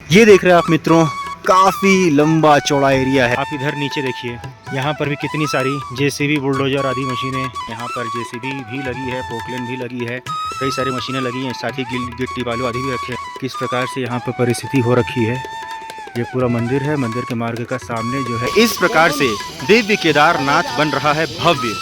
ये देख रहे हैं आप मित्रों, काफ़ी लंबा चौड़ा एरिया है। आप इधर नीचे देखिए, यहाँ पर भी कितनी सारी जेसीबी, बुलडोजर आदि मशीनें, यहाँ पर जेसीबी भी लगी है, पोकलेन भी लगी है, कई सारी मशीनें लगी हैं, साथ ही गिट्टी बालू आदि भी रखे हैं। किस प्रकार से यहाँ पर परिस्थिति हो रखी है। ये पूरा मंदिर है, मंदिर के मार्ग का सामने जो है इस प्रकार से दिव्य केदारनाथ बन रहा है भव्य।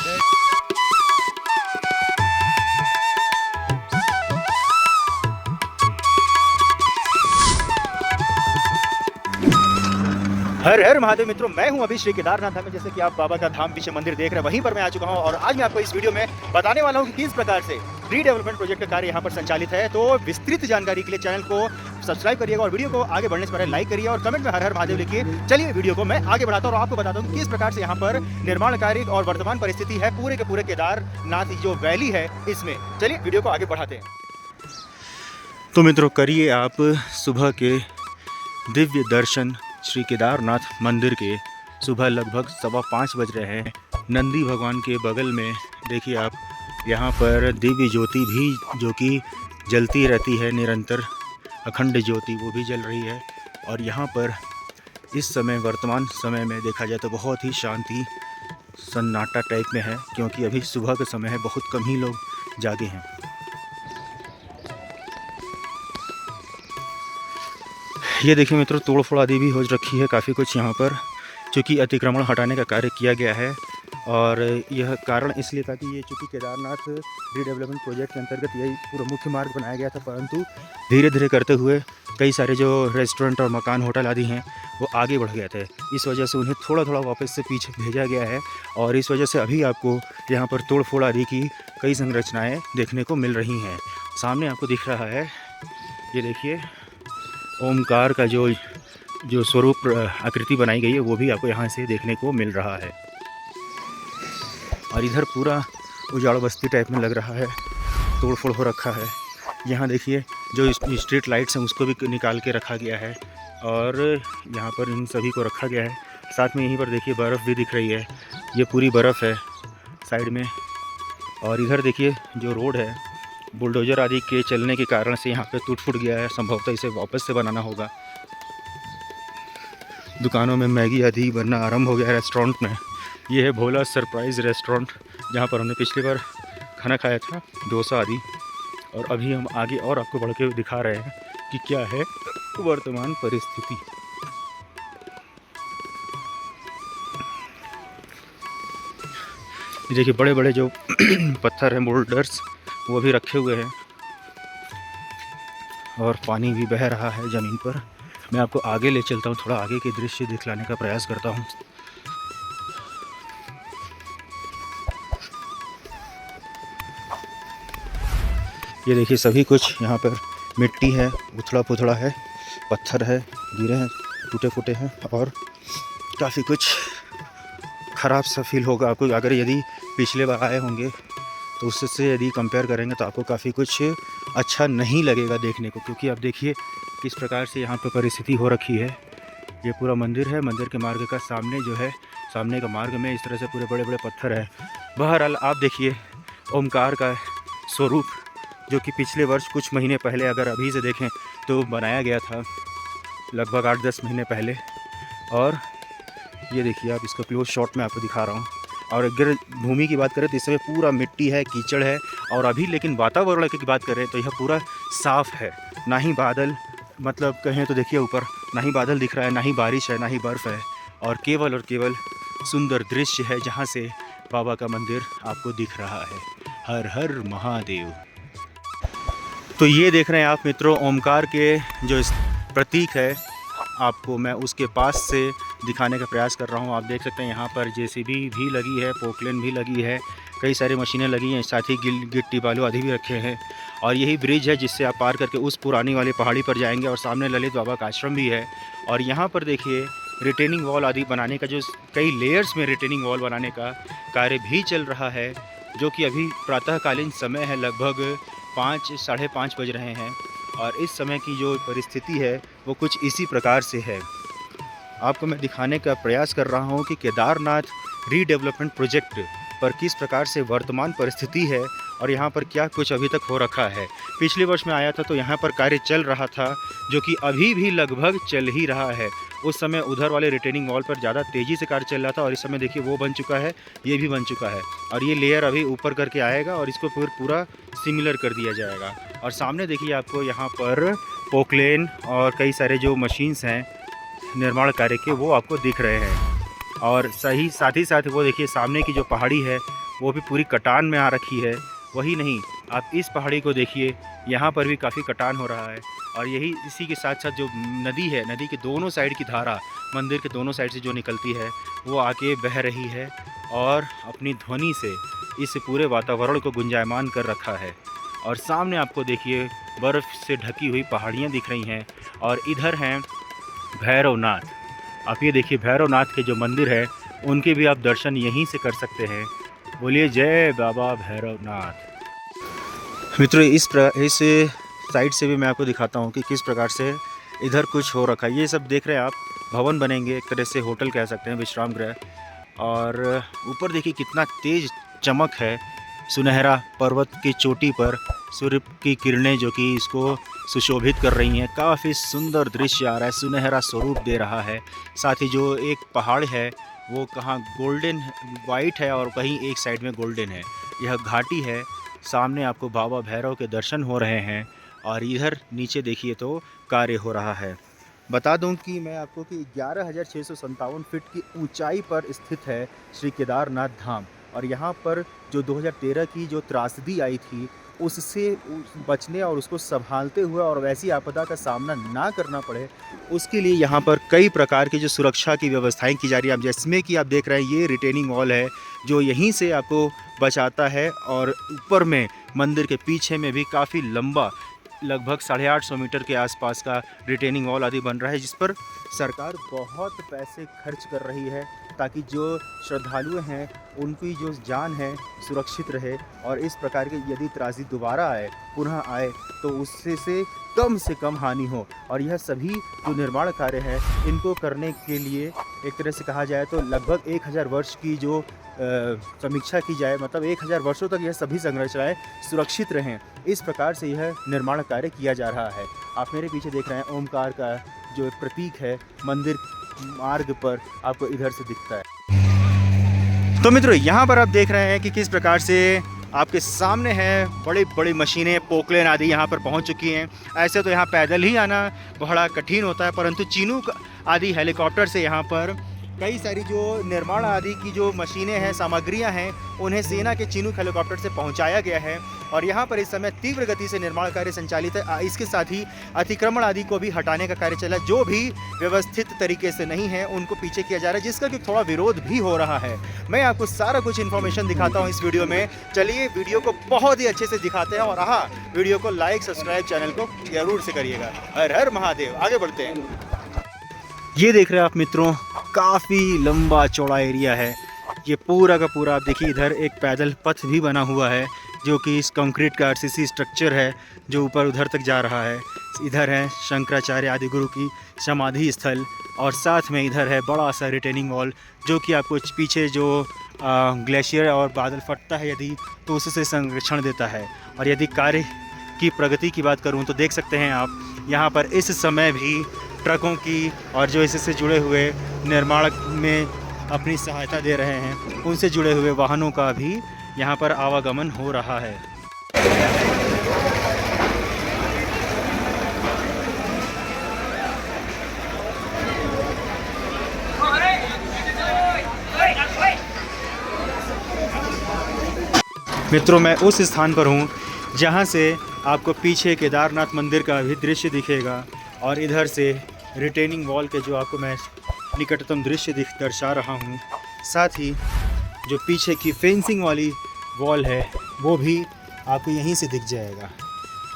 हर हर महादेव मित्रों, मैं हूं अभी श्री केदारनाथ धाम में। जैसे कि आप बाबा का धाम पीछे मंदिर देख रहे हैं, वहीं पर मैं आ चुका हूं और आज मैं आपको इस वीडियो में बताने वाला हूं कि किस प्रकार से रीडेवलपमेंट प्रोजेक्ट का कार्य यहां पर संचालित है। तो विस्तृत जानकारी के लिए चैनल को सब्सक्राइब करिएगा और वीडियो को आगे बढ़ने से पहले लाइक करिए और कमेंट में हर हर महादेव लिखिए। चलिए वीडियो को मैं आगे बढ़ाता हूं और आपको बताता हूं कि किस प्रकार से यहाँ पर निर्माण कार्य और वर्तमान परिस्थिति है पूरे के पूरे केदारनाथ जो वैली है इसमें। चलिए वीडियो को आगे बढ़ाते हैं। तो मित्रों, करिए आप सुबह के दिव्य दर्शन श्री केदारनाथ मंदिर के। सुबह लगभग 5:15 बज रहे हैं। नंदी भगवान के बगल में देखिए आप, यहाँ पर दिव्य ज्योति भी जो कि जलती रहती है निरंतर, अखंड ज्योति वो भी जल रही है। और यहाँ पर इस समय वर्तमान समय में देखा जाए तो बहुत ही शांति सन्नाटा टाइप में है, क्योंकि अभी सुबह का समय है, बहुत कम ही लोग जागे हैं। ये देखिए मित्रों, तोड़ फोड़ आदि भी हो रखी है काफ़ी कुछ यहाँ पर, चूँकि अतिक्रमण हटाने का कार्य किया गया है। और यह कारण इसलिए था कि ये चूँकि केदारनाथ रीडेवलपमेंट प्रोजेक्ट के अंतर्गत यही पूरा मुख्य मार्ग बनाया गया था, परंतु धीरे धीरे करते हुए कई सारे जो रेस्टोरेंट और मकान होटल आदि हैं वो आगे बढ़ गए थे। इस वजह से उन्हें थोड़ा थोड़ा वापस से पीछे भेजा गया है और इस वजह से अभी आपको यहाँ पर तोड़ फोड़ आदि की कई संरचनाएँ देखने को मिल रही हैं। सामने आपको दिख रहा है, ये देखिए ओमकार का जो स्वरूप आकृति बनाई गई है वो भी आपको यहाँ से देखने को मिल रहा है। और इधर पूरा उजाड़ बस्ती टाइप में लग रहा है, तोड़ फोड़ हो रखा है। यहाँ देखिए जो स्ट्रीट लाइट्स हैं उसको भी निकाल के रखा गया है और यहाँ पर इन सभी को रखा गया है। साथ में यहीं पर देखिए बर्फ़ भी दिख रही है, ये पूरी बर्फ़ है साइड में। और इधर देखिए जो रोड है, बुलडोजर आदि के चलने के कारण से यहाँ पे टूट फूट गया है, संभवतः इसे वापस से बनाना होगा। दुकानों में मैगी आदि बनना आरंभ हो गया है रेस्टोरेंट में। ये है भोला सरप्राइज़ रेस्टोरेंट, जहाँ पर हमने पिछली बार खाना खाया था, डोसा आदि। और अभी हम आगे और आपको बढ़ के दिखा रहे हैं कि क्या है वर्तमान परिस्थिति। देखिए बड़े बड़े जो पत्थर हैं, बोल्डर्स, वो भी रखे हुए हैं और पानी भी बह रहा है ज़मीन पर। मैं आपको आगे ले चलता हूँ, थोड़ा आगे के दृश्य दिखलाने का प्रयास करता हूँ। ये देखिए सभी कुछ यहाँ पर मिट्टी है, उथड़ा पुथड़ा है, पत्थर है, गिरे हैं, टूटे फूटे हैं और काफ़ी कुछ ख़राब सा फील होगा आपको अगर यदि पिछले बार आए होंगे तो उससे यदि कंपेयर करेंगे तो आपको काफ़ी कुछ अच्छा नहीं लगेगा देखने को। क्योंकि आप देखिए किस प्रकार से यहाँ पर परिस्थिति हो रखी है। ये पूरा मंदिर है, मंदिर के मार्ग का सामने जो है, सामने का मार्ग में इस तरह से पूरे बड़े बड़े पत्थर है। बहरहाल आप देखिए ओमकार का स्वरूप, जो कि पिछले वर्ष कुछ महीने पहले अगर अभी से देखें तो बनाया गया था, लगभग 8-10 महीने पहले। और ये देखिए आप, इसका क्लोज शॉट में आपको दिखा रहा हूँ। और अगर भूमि की बात करें तो इस समय पूरा मिट्टी है, कीचड़ है। और अभी लेकिन वातावरण की बात करें तो यह पूरा साफ़ है, ना ही बादल, मतलब कहें तो देखिए ऊपर ना ही बादल दिख रहा है, ना ही बारिश है, ना ही बर्फ़ है, और केवल सुंदर दृश्य है जहाँ से बाबा का मंदिर आपको दिख रहा है। हर हर महादेव। तो ये देख रहे हैं आप मित्रों, ओमकार के जो प्रतीक है, आपको मैं उसके पास से दिखाने का प्रयास कर रहा हूँ। आप देख सकते हैं यहाँ पर जेसीबी भी लगी है, पोकलेन भी लगी है, कई सारी मशीनें लगी हैं, साथ ही गिट्टी बालू आदि भी रखे हैं। और यही ब्रिज है जिससे आप पार करके उस पुरानी वाली पहाड़ी पर जाएंगे और सामने ललित बाबा का आश्रम भी है। और यहाँ पर देखिए रिटेनिंग वॉल आदि बनाने का, जो कई लेयर्स में रिटेनिंग वॉल बनाने का कार्य भी चल रहा है, जो कि अभी प्रातःकालीन समय है, लगभग 5-5:30 बज रहे हैं। और इस समय की जो परिस्थिति है वो कुछ इसी प्रकार से है। आपको मैं दिखाने का प्रयास कर रहा हूँ कि केदारनाथ रीडेवलपमेंट प्रोजेक्ट पर किस प्रकार से वर्तमान परिस्थिति है और यहाँ पर क्या कुछ अभी तक हो रखा है। पिछले वर्ष में आया था तो यहाँ पर कार्य चल रहा था, जो कि अभी भी लगभग चल ही रहा है। उस समय उधर वाले रिटेनिंग वॉल पर ज़्यादा तेज़ी से कार्य चल रहा था और इस समय देखिए वो बन चुका है, ये भी बन चुका है और ये लेयर अभी ऊपर करके आएगा और इसको फिर पूरा सिमिलर कर दिया जाएगा। और सामने देखिए आपको यहाँ पर पोकलेन और कई सारे जो मशीन्स हैं निर्माण कार्य के वो आपको दिख रहे हैं। और साथ ही साथ वो देखिए सामने की जो पहाड़ी है वो भी पूरी कटान में आ रखी है। वही नहीं, आप इस पहाड़ी को देखिए, यहाँ पर भी काफ़ी कटान हो रहा है। और यही इसी के साथ साथ जो नदी है, नदी के दोनों साइड की धारा मंदिर के दोनों साइड से जो निकलती है वो आके बह रही है और अपनी ध्वनि से इस पूरे वातावरण को गुंजायमान कर रखा है। और सामने आपको देखिए बर्फ़ से ढकी हुई पहाड़ियाँ दिख रही हैं और इधर हैं भैरवनाथ। आप ये देखिए भैरवनाथ के जो मंदिर है उनके भी आप दर्शन यहीं से कर सकते हैं। बोलिए जय बाबा भैरवनाथ। मित्रों इस साइड से भी मैं आपको दिखाता हूँ कि किस प्रकार से इधर कुछ हो रखा है। ये सब देख रहे हैं आप, भवन बनेंगे, एक तरह से होटल कह सकते हैं, विश्राम गृह। और ऊपर देखिए कितना तेज चमक है, सुनहरा पर्वत की चोटी पर सूर्य की किरणें जो कि इसको सुशोभित कर रही हैं। काफ़ी सुंदर दृश्य आ रहा है, सुनहरा स्वरूप दे रहा है। साथ ही जो एक पहाड़ है वो कहाँ गोल्डन वाइट है और कहीं एक साइड में गोल्डन है। यह घाटी है, सामने आपको बाबा भैरव के दर्शन हो रहे हैं और इधर नीचे देखिए तो कार्य हो रहा है। बता दूं कि मैं आपको कि 11,657 फीट की ऊंचाई पर स्थित है श्री केदारनाथ धाम। और यहाँ पर जो 2013 की जो त्रासदी आई थी उससे बचने और उसको संभालते हुए और वैसी आपदा का सामना ना करना पड़े, उसके लिए यहाँ पर कई प्रकार की जो सुरक्षा की व्यवस्थाएं की जा रही है। अब जिसमें कि आप देख रहे हैं ये रिटेनिंग वॉल है जो यहीं से आपको बचाता है। और ऊपर में मंदिर के पीछे में भी काफ़ी लंबा लगभग 850 मीटर के आसपास का रिटेनिंग वॉल आदि बन रहा है, जिस पर सरकार बहुत पैसे खर्च कर रही है ताकि जो श्रद्धालु हैं उनकी जो जान है सुरक्षित रहे। और इस प्रकार की यदि त्रासदी दोबारा आए, पुनः आए, तो उससे से कम हानि हो। और यह सभी जो निर्माण कार्य है इनको करने के लिए एक तरह से कहा जाए तो लगभग 1000 वर्ष की जो समीक्षा की जाए, मतलब 1000 वर्षों तक यह सभी संरचनाएं सुरक्षित रहें, इस प्रकार से यह निर्माण कार्य किया जा रहा है। आप मेरे पीछे देख रहे हैं ओमकार का जो एक प्रतीक है मंदिर मार्ग पर आपको इधर से दिखता है। तो मित्रों यहाँ पर आप देख रहे हैं कि किस प्रकार से आपके सामने है बड़ी बड़ी मशीनें, पोकलेन आदि यहाँ पर पहुँच चुकी हैं। ऐसे तो यहाँ पैदल ही आना बड़ा कठिन होता है, परंतु चिनूक आदि हेलीकॉप्टर से यहाँ पर कई सारी जो निर्माण आदि की जो मशीनें हैं, सामग्रियां हैं, उन्हें सेना के चिनूक हेलीकॉप्टर से पहुंचाया गया है। और यहां पर इस समय तीव्र गति से निर्माण कार्य संचालित है। इसके साथ ही अतिक्रमण आदि को भी हटाने का कार्य चला, जो भी व्यवस्थित तरीके से नहीं है उनको पीछे किया जा रहा है, जिसका कि थोड़ा विरोध भी हो रहा है। मैं आपको सारा कुछ इन्फॉर्मेशन दिखाता हूँ इस वीडियो में। चलिए वीडियो को बहुत ही अच्छे से दिखाते हैं। और हाँ, वीडियो को लाइक सब्सक्राइब चैनल को जरूर से करिएगा। हर हर महादेव। आगे बढ़ते हैं। ये देख रहे हैं आप मित्रों, काफ़ी लंबा चौड़ा एरिया है ये पूरा का पूरा। आप देखिए इधर एक पैदल पथ भी बना हुआ है जो कि इस कंक्रीट का आरसीसी स्ट्रक्चर है जो ऊपर उधर तक जा रहा है। इधर है शंकराचार्य आदि गुरु की समाधि स्थल और साथ में इधर है बड़ा सा रिटेनिंग वॉल जो कि आपको पीछे जो ग्लेशियर और बादल फटता है यदि, तो उससे संरक्षण देता है। और यदि कार्य की प्रगति की बात करूँ तो देख सकते हैं आप यहाँ पर इस समय भी ट्रकों की और जो इससे जुड़े हुए निर्माण में अपनी सहायता दे रहे हैं उनसे जुड़े हुए वाहनों का भी यहाँ पर आवागमन हो रहा है। मित्रों मैं उस स्थान पर हूँ जहाँ से आपको पीछे केदारनाथ मंदिर का भी दृश्य दिखेगा और इधर से रिटेनिंग वॉल के जो आपको मैं निकटतम दृश्य दर्शा रहा हूँ। साथ ही जो पीछे की फेंसिंग वाली वॉल है वो भी आपको यहीं से दिख जाएगा।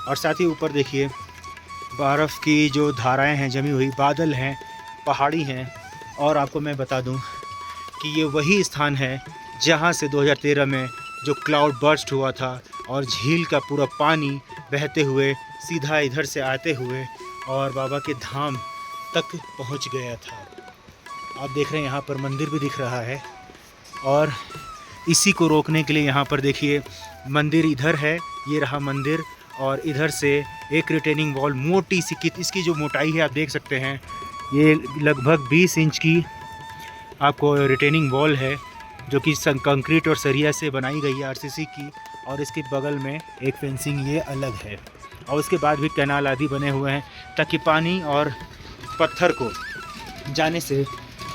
और साथ ही ऊपर देखिए बर्फ़ की जो धाराएं हैं जमी हुई, बादल हैं, पहाड़ी हैं। और आपको मैं बता दूं कि ये वही स्थान है जहां से 2013 में जो क्लाउड बर्स्ट हुआ था और झील का पूरा पानी बहते हुए सीधा इधर से आते हुए और बाबा के धाम तक पहुंच गया था। आप देख रहे हैं यहाँ पर मंदिर भी दिख रहा है और इसी को रोकने के लिए यहाँ पर देखिए मंदिर इधर है, ये रहा मंदिर, और इधर से एक रिटेनिंग वॉल मोटी सी, इसकी जो मोटाई है आप देख सकते हैं, ये लगभग 20 इंच की आपको रिटेनिंग वॉल है, जो कि कंक्रीट और सरिया से बनाई गई है आरसीसी की। और इसके बगल में एक फेंसिंग ये अलग है, और उसके बाद भी कैनाल आदि बने हुए हैं ताकि पानी और पत्थर को जाने से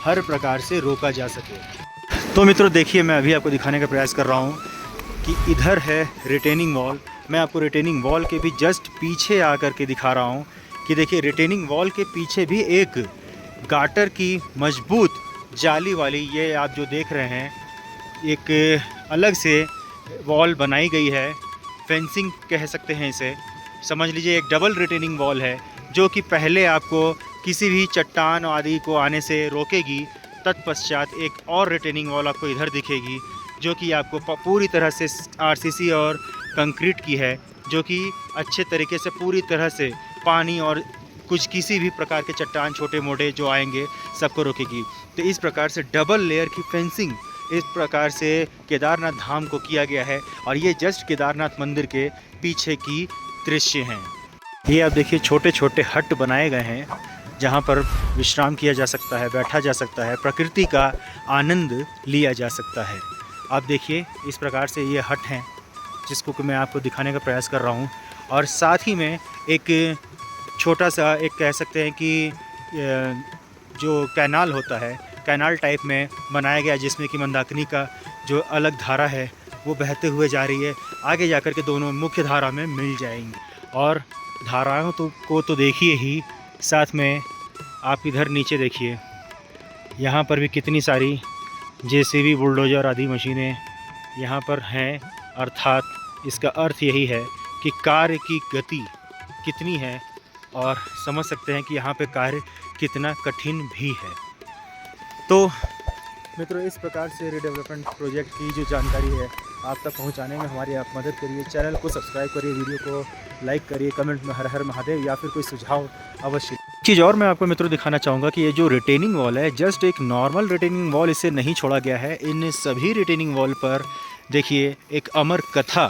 हर प्रकार से रोका जा सके। तो मित्रों देखिए, मैं अभी आपको दिखाने का प्रयास कर रहा हूँ कि इधर है रिटेनिंग वॉल। मैं आपको रिटेनिंग वॉल के भी जस्ट पीछे आकर के दिखा रहा हूँ कि देखिए रिटेनिंग वॉल के पीछे भी एक गाटर की मजबूत जाली वाली, ये आप जो देख रहे हैं, एक अलग से वॉल बनाई गई है, फेंसिंग कह सकते हैं इसे, समझ लीजिए एक डबल रिटेनिंग वॉल है, जो कि पहले आपको किसी भी चट्टान आदि को आने से रोकेगी। तत्पश्चात एक और रिटेनिंग वॉल आपको इधर दिखेगी, जो कि आपको पूरी तरह से आरसीसी और कंक्रीट की है, जो कि अच्छे तरीके से पूरी तरह से पानी और कुछ किसी भी प्रकार के चट्टान छोटे मोटे जो आएंगे सबको रोकेगी। तो इस प्रकार से डबल लेयर की फेंसिंग इस प्रकार से केदारनाथ धाम को किया गया है। और ये जस्ट केदारनाथ मंदिर के पीछे की दृश्य हैं। ये आप देखिए छोटे छोटे हट बनाए गए हैं, जहाँ पर विश्राम किया जा सकता है, बैठा जा सकता है, प्रकृति का आनंद लिया जा सकता है। आप देखिए इस प्रकार से ये हट हैं, जिसको कि मैं आपको दिखाने का प्रयास कर रहा हूँ। और साथ ही में एक छोटा सा, एक कह सकते हैं कि जो कैनाल होता है, कैनाल टाइप में बनाया गया, जिसमें कि मंदाकिनी का जो अलग धारा है वो बहते हुए जा रही है, आगे जाकर के दोनों मुख्य धारा में मिल जाएंगी। और धाराओं को तो देखिए ही, साथ में आप इधर नीचे देखिए, यहाँ पर भी कितनी सारी जेसीबी, बुलडोजर आदि मशीनें यहाँ पर हैं। अर्थात इसका अर्थ यही है कि कार्य की गति कितनी है, और समझ सकते हैं कि यहाँ पे कार्य कितना कठिन भी है। तो मित्रों, इस प्रकार से रीडेवलपमेंट प्रोजेक्ट की जो जानकारी है आप तक पहुँचाने में हमारी आप मदद करिए। चैनल को सब्सक्राइब करिए, वीडियो को लाइक करिए, कमेंट में हर हर महादेव या फिर कोई सुझाव अवश्य। चीज़ और मैं आपको मित्रों दिखाना चाहूँगा कि ये जो रिटेनिंग वॉल है, जस्ट एक नॉर्मल रिटेनिंग वॉल इसे नहीं छोड़ा गया है। इन सभी रिटेनिंग वॉल पर देखिए एक अमर कथा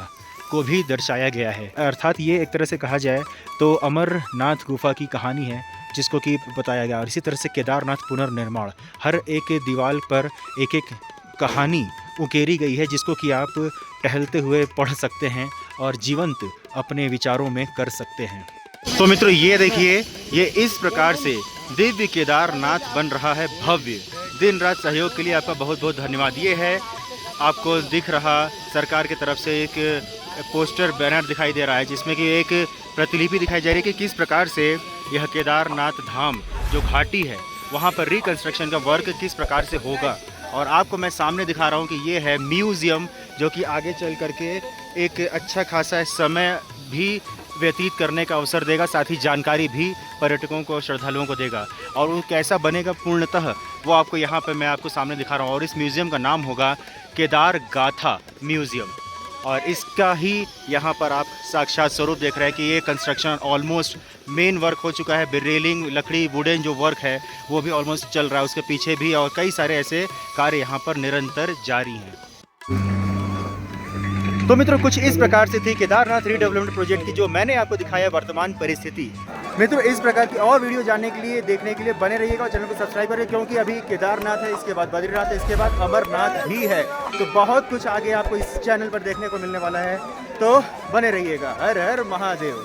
को भी दर्शाया गया है। अर्थात ये एक तरह से कहा जाए तो अमरनाथ गुफा की कहानी है, जिसको कि बताया गया। और इसी तरह से केदारनाथ पुनर्निर्माण, हर एक दीवार पर एक एक कहानी उकेरी गई है, जिसको कि आप टहलते हुए पढ़ सकते हैं और जीवंत अपने विचारों में कर सकते हैं। तो मित्रों ये देखिए, ये इस प्रकार से दिव्य केदारनाथ बन रहा है भव्य। दिन रात सहयोग के लिए आपका बहुत बहुत धन्यवाद। ये है आपको दिख रहा सरकार की तरफ से एक पोस्टर बैनर दिखाई दे रहा है, जिसमें कि एक प्रतिलिपि दिखाई जा रही है कि किस प्रकार से यह केदारनाथ धाम जो घाटी है वहाँ पर रिकंस्ट्रक्शन का वर्क किस प्रकार से होगा। और आपको मैं सामने दिखा रहा हूँ कि ये है म्यूज़ियम, जो कि आगे चल करके एक अच्छा खासा समय भी व्यतीत करने का अवसर देगा, साथ ही जानकारी भी पर्यटकों को, श्रद्धालुओं को देगा। और वो कैसा बनेगा पूर्णतः वो आपको यहाँ पे मैं आपको सामने दिखा रहा हूँ। और इस म्यूज़ियम का नाम होगा केदार गाथा म्यूज़ियम। और इसका ही यहाँ पर आप साक्षात स्वरूप देख रहे हैं कि ये कंस्ट्रक्शन ऑलमोस्ट मेन वर्क हो चुका है। रेलिंग, लकड़ी, वुडन जो वर्क है वो भी ऑलमोस्ट चल रहा है, उसके पीछे भी, और कई सारे ऐसे कार्य यहाँ पर निरंतर जारी हैं। तो मित्रों कुछ इस प्रकार से थी केदारनाथ रीडेवलपमेंट प्रोजेक्ट की जो मैंने आपको दिखाया वर्तमान परिस्थिति। मित्रों इस प्रकार की और वीडियो जानने के लिए, देखने के लिए बने रहिएगा और चैनल को सब्सक्राइब करिए, क्योंकि अभी केदारनाथ है, इसके बाद बद्रीनाथ है, इसके बाद अमरनाथ भी है। तो बहुत कुछ आगे आपको इस चैनल पर देखने को मिलने वाला है, तो बने रहिएगा। हर हर महादेव।